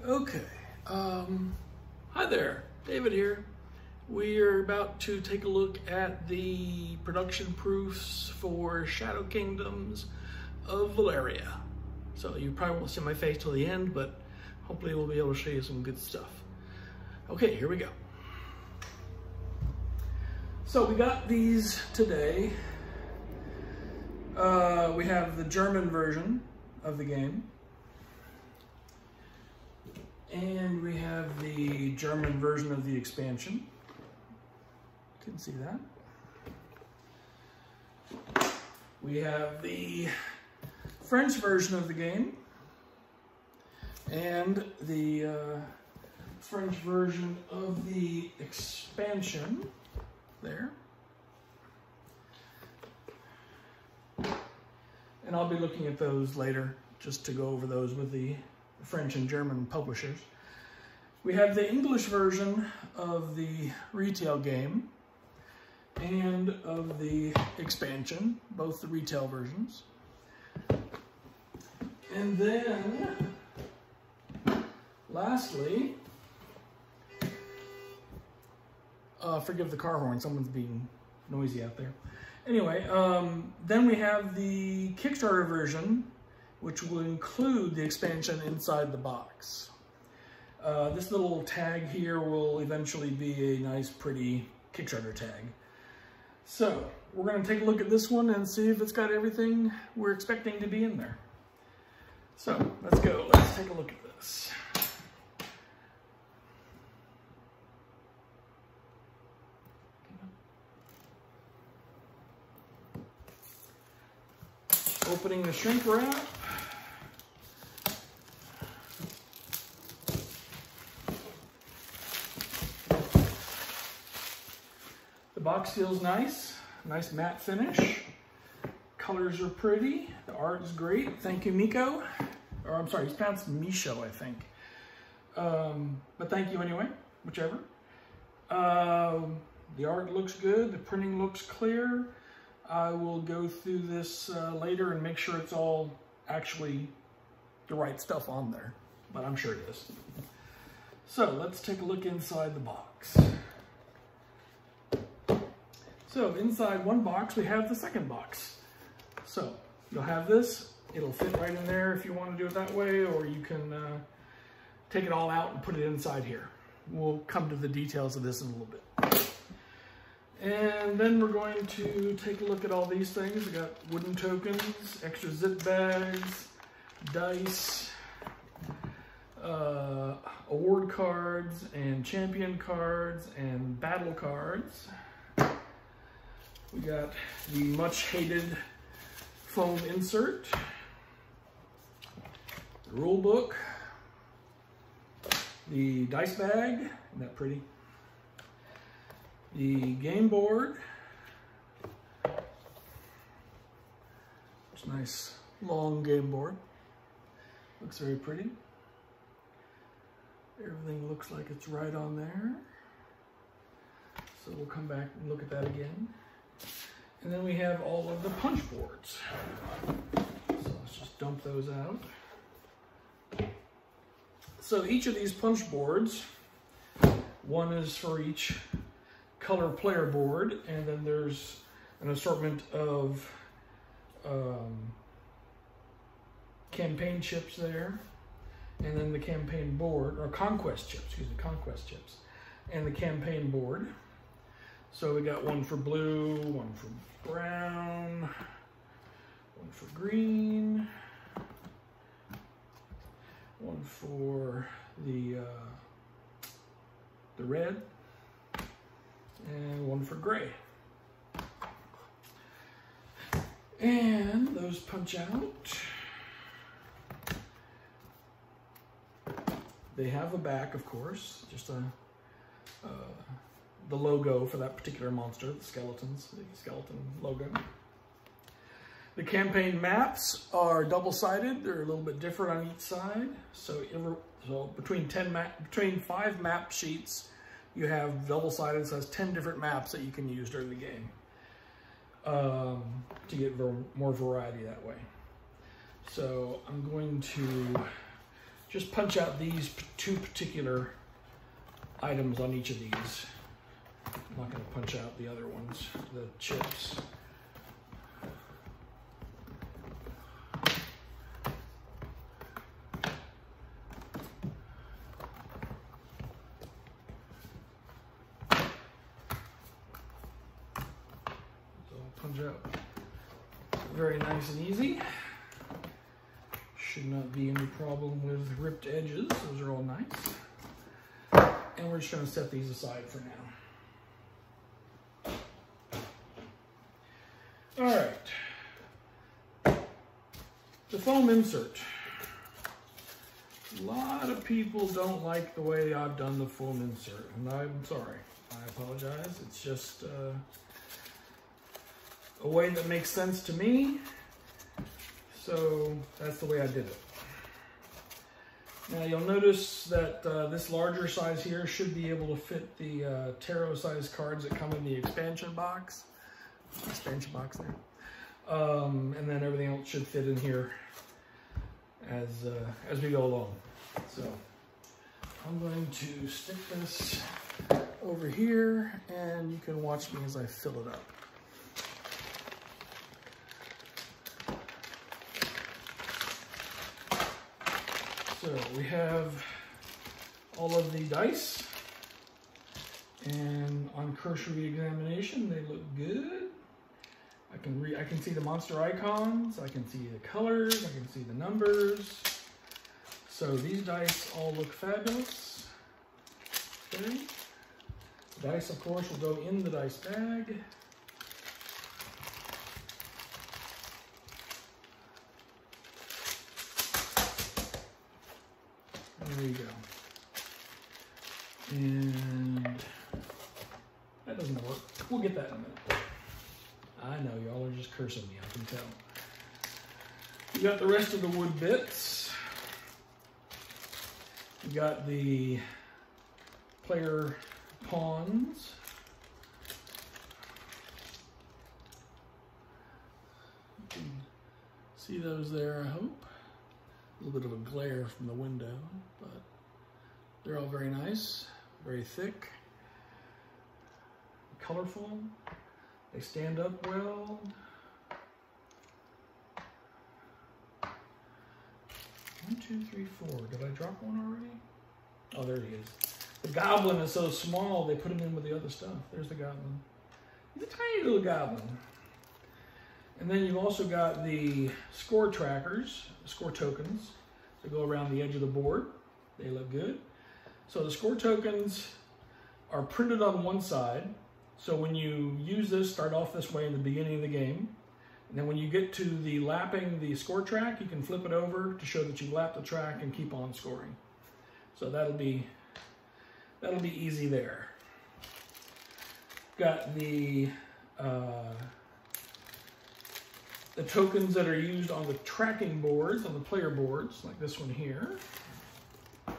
Okay, hi there, David here. We are about to take a look at the production proofs for Shadow Kingdoms of Valeria. So you probably won't see my face till the end, but hopefully we'll be able to show you some good stuff. Okay, here we go. So we got these today. We have the German version of the game. And we have the German version of the expansion. You can see that. We have the French version of the game and the French version of the expansion there. And I'll be looking at those later just to go over those with the French and German publishers. We have the English version of the retail game and of the expansion, both the retail versions. And then, lastly, forgive the car horn, someone's being noisy out there. Anyway, then we have the Kickstarter version, which will include the expansion inside the box. This little tag here will eventually be a nice, pretty Kickstarter tag. So, we're going to take a look at this one and see if it's got everything we're expecting to be in there. So, let's go. Let's take a look at this. Opening the shrink wrap. The box feels nice matte finish. Colors are pretty. The art is great. Thank you, Miko. Or I'm sorry, it's pronounced Misho, I think. But thank you anyway, whichever. The art looks good. The printing looks clear. I will go through this later and make sure it's all actually the right stuff on there, but I'm sure it is. So let's take a look inside the box. So inside one box, we have the second box. So you'll have this, it'll fit right in there if you want to do it that way, or you can take it all out and put it inside here. We'll come to the details of this in a little bit. And then we're going to take a look at all these things. We got wooden tokens, extra zip bags, dice, award cards, and champion cards, and battle cards. We got the much hated foam insert, the rule book, the dice bag, isn't that pretty? The game board, it's a nice long game board, looks very pretty. Everything looks like it's right on there. So we'll come back and look at that again. And then we have all of the punch boards. So let's just dump those out. So each of these punch boards, one is for each color player board, and then there's an assortment of campaign chips there, and then the campaign board, or conquest chips, and the campaign board. So we got one for blue, one for brown, one for green, one for the red, and one for gray. And those punch out. They have a back, of course, just the logo for that particular monster, the skeleton logo. The campaign maps are double-sided. They're a little bit different on each side. So between 5 map sheets, you have double-sided, so it has 10 different maps that you can use during the game to get more variety that way. So I'm going to just punch out these two particular items on each of these. I'm not going to punch out the other ones, the chips. Punch out very nice and easy. Should not be any problem with ripped edges. Those are all nice. And we're just going to set these aside for now. All right. The foam insert. A lot of people don't like the way I've done the foam insert, and I'm sorry. I apologize. It's just a way that makes sense to me, so that's the way I did it. Now you'll notice that this larger size here should be able to fit the tarot size cards that come in the expansion box there. And then everything else should fit in here as we go along. So I'm going to stick this over here, and you can watch me as I fill it up. So we have all of the dice, and on cursory examination, they look good. I can see the monster icons, I can see the colors, I can see the numbers. So these dice all look fabulous. Okay. The dice, of course, will go in the dice bag. There you go. And that doesn't work. We'll get that in a minute. I know, y'all are just cursing me, I can tell. You got the rest of the wood bits. You got the player pawns. You can see those there, I hope. A little bit of a glare from the window, but they're all very nice, very thick, colorful. They stand up well. 1, 2, 3, 4. Did I drop one already? Oh, there he is. The goblin is so small, they put him in with the other stuff. There's the goblin. He's a tiny little goblin. And then you've also got the score trackers, score tokens that go around the edge of the board. They look good. So the score tokens are printed on one side. So when you use this, start off this way in the beginning of the game. And then when you get to the lapping the score track, you can flip it over to show that you've lapped the track and keep on scoring. So that'll be easy there. Got the tokens that are used on the tracking boards, on the player boards, like this one here. Oh,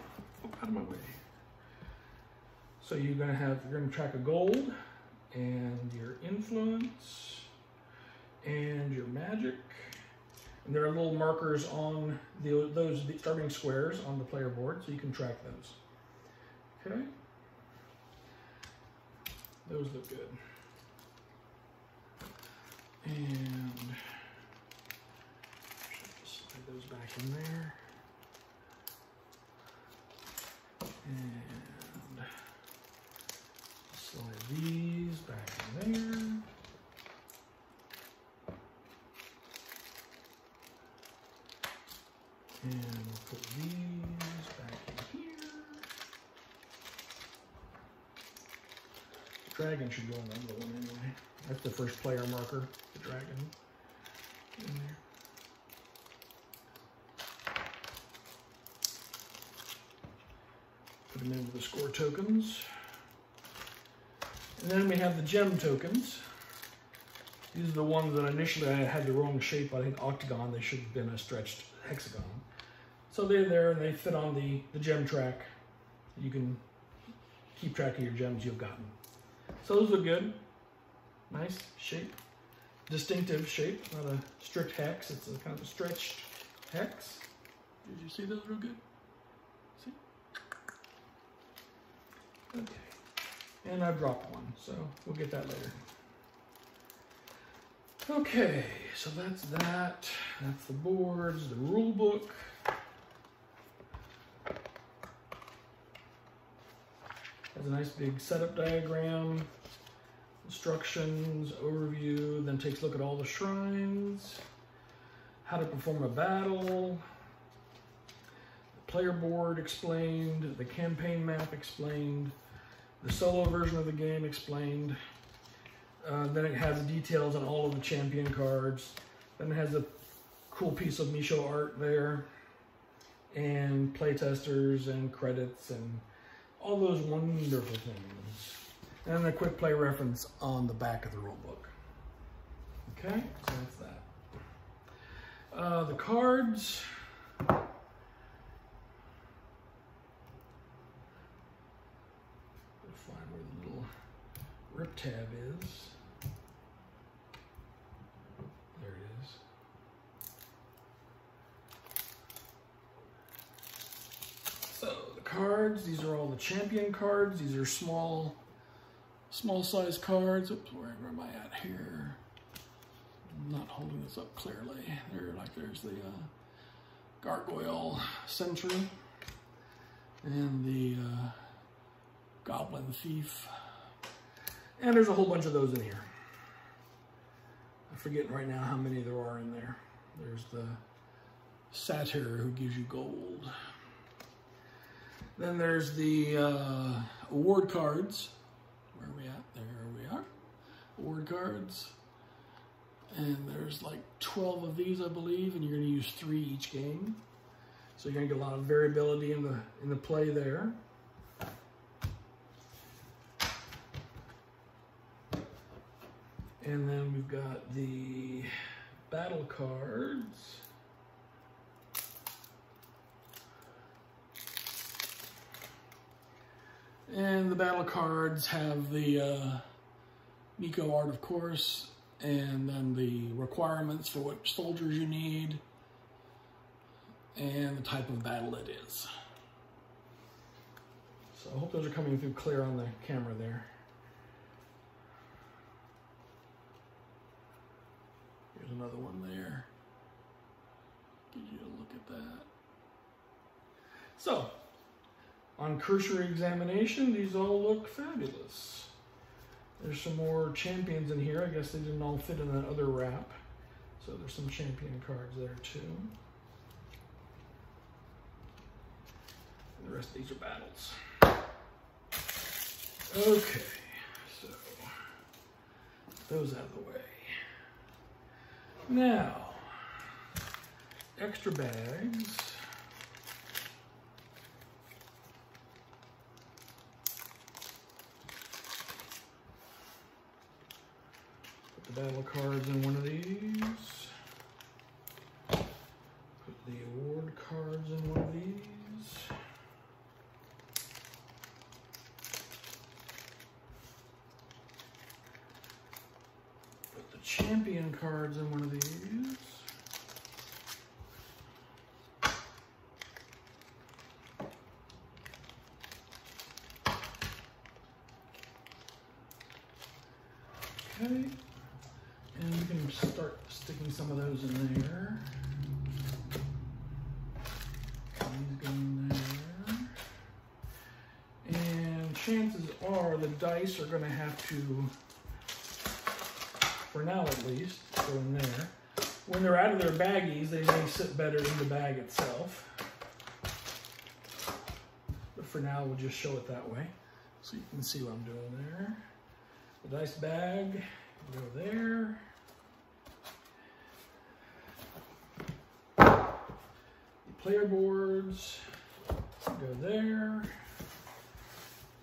out of my way. So you're gonna track a gold, and your influence, and your magic. And there are little markers on those starting squares on the player board, so you can track those. Okay? Those look good. And just slide those back in there. And slide these back in there. And we'll put these back in here. The dragon should go on that little one anyway. That's the first player marker, the dragon in there. Put them in with the score tokens. And then we have the gem tokens. These are the ones that initially I had the wrong shape. I think octagon, they should have been a stretched hexagon. So they're there and they fit on the gem track. You can keep track of your gems you've gotten. So those look good. Nice shape. Distinctive shape, not a strict hex. It's a kind of a stretched hex. Did you see those real good? Okay, and I dropped one, so we'll get that later. Okay, so that's that. That's the boards, the rule book. Has a nice big setup diagram, instructions, overview, then takes a look at all the shrines, how to perform a battle, the player board explained, the campaign map explained, the solo version of the game explained. Then it has details on all of the champion cards. Then it has a cool piece of Misho art there, and playtesters and credits and all those wonderful things. And a quick play reference on the back of the rule book. Okay, so that's that. The cards. We'll find where the little rip tab is. There it is. So the cards, these are all the champion cards. These are small size cards. Oops, where am I at here? I'm not holding this up clearly. There's the Gargoyle Sentry and the Goblin Thief. And there's a whole bunch of those in here. I'm forgetting right now how many there are in there. There's the Satyr who gives you gold. Then there's the award cards. Where are we at? There we are. Award cards. And there's like 12 of these, I believe, and you're going to use 3 each game. So you're going to get a lot of variability in the play there. And then we've got the battle cards. And the battle cards have the Nico art, of course, and then the requirements for what soldiers you need, and the type of battle it is. So I hope those are coming through clear on the camera there. Here's another one there. Give you a look at that. So, on cursory examination, these all look fabulous. There's some more champions in here. I guess they didn't all fit in that other wrap. So there's some champion cards there too. And the rest of these are battles. Okay, so those out of the way. Now, extra bags. Put the battle cards in one of these. Put the award cards in one of these. Put the champion cards in one of these. Okay, and we can start sticking some of those in there. These go in there. And chances are the dice are going to have to, for now at least, go in there. When they're out of their baggies, they may sit better in the bag itself. But for now, we'll just show it that way, so you can see what I'm doing there. The dice bag, go there. The player boards, go there.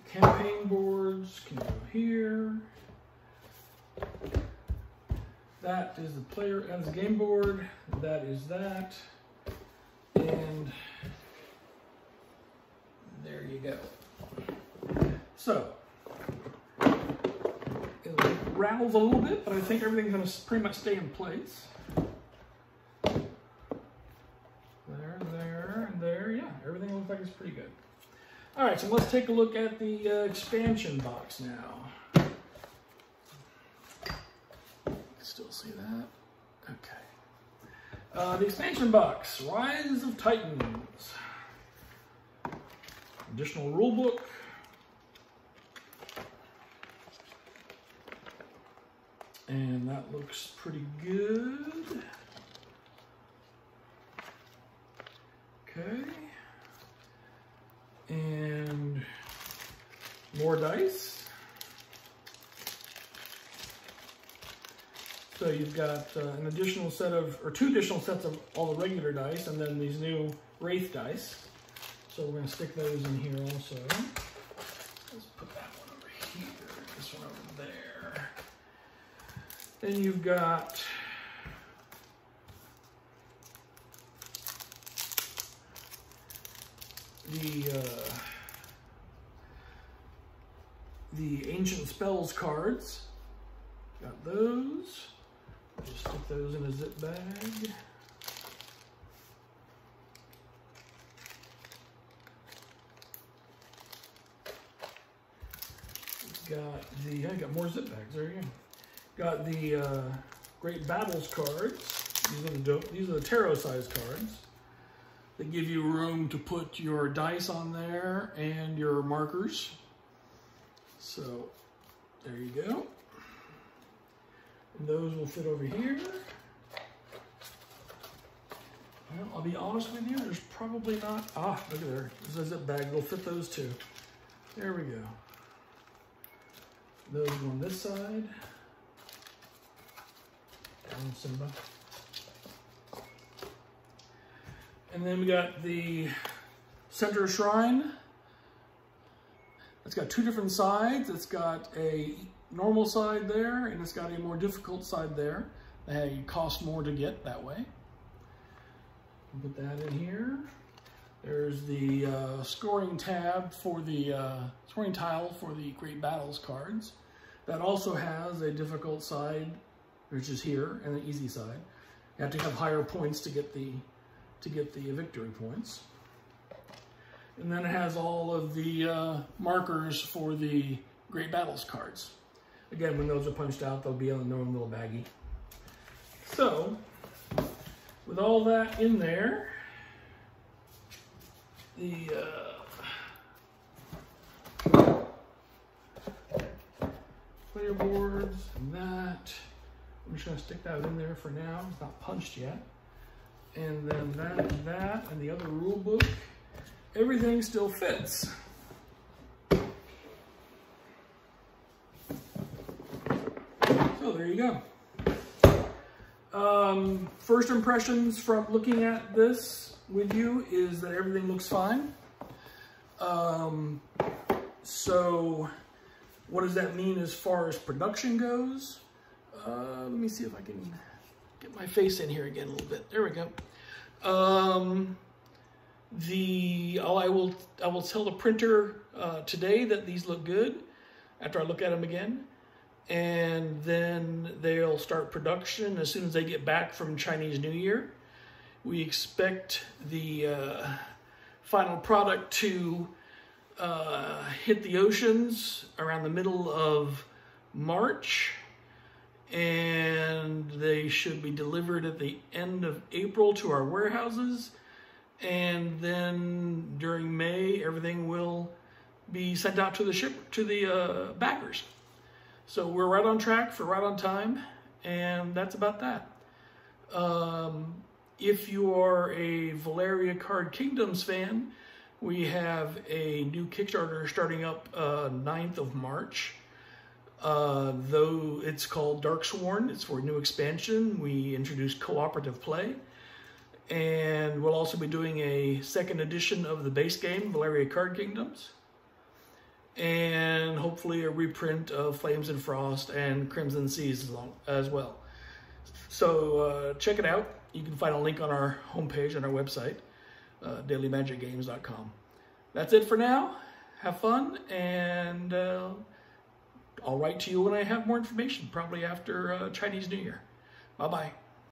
The campaign boards can go here. That is the player as the game board. That is that. And there you go. So, it rattles a little bit, but I think everything's going to pretty much stay in place. There, and there, and there. Yeah, everything looks like it's pretty good. All right, so let's take a look at the expansion box now. Still see that? Okay. The expansion box, Rise of Titans. Additional rule book. And that looks pretty good. Okay. And more dice. So you've got an additional set of, or 2 additional sets of all the regular dice, and then these new Wraith dice. So we're going to stick those in here also. Let's put that one over here, this one over there. Then you've got the Ancient Spells cards. Got those. Just stick those in a zip bag. I got more zip bags. There you go. Got the Great Battles cards. These are the tarot size cards. They give you room to put your dice on there and your markers. So there you go. And those will fit over here. Well, I'll be honest with you, there's probably not, look at there. There's a zip bag, will fit those too. There we go. Those go on this side. Down Simba. And then we got the Center Shrine. It's got 2 different sides. It's got a normal side there, and it's got a more difficult side there. They cost more to get that way. Put that in here. There's the scoring tab for the scoring tile for the Great Battles cards. That also has a difficult side, which is here, and an easy side. You have to have higher points to get the victory points. And then it has all of the markers for the Great Battles cards. Again, when those are punched out, they'll be on a known little baggie. So, with all that in there, the player boards and that, I'm just going to stick that in there for now. It's not punched yet. And then that, and the other rule book, everything still fits. So there you go. First impressions from looking at this with you is that everything looks fine. So what does that mean as far as production goes? Let me see if I can get my face in here again a little bit. There we go. I will tell the printer today that these look good after I look at them again. And then they'll start production as soon as they get back from Chinese New Year. We expect the final product to hit the oceans around the middle of March, and they should be delivered at the end of April to our warehouses, and then during May everything will be sent out to the backers. So we're right on track for right on time, and that's about that. If you are a Valeria Card Kingdoms fan, we have a new Kickstarter starting up 9th of March. Though it's called Darksworn, it's for a new expansion. We introduced cooperative play. And we'll also be doing a 2nd edition of the base game, Valeria Card Kingdoms. And hopefully a reprint of Flames and Frost and Crimson Seas as well. So check it out. You can find a link on our homepage on our website, dailymagicgames.com. That's it for now. Have fun, and I'll write to you when I have more information, probably after Chinese New Year. Bye-bye.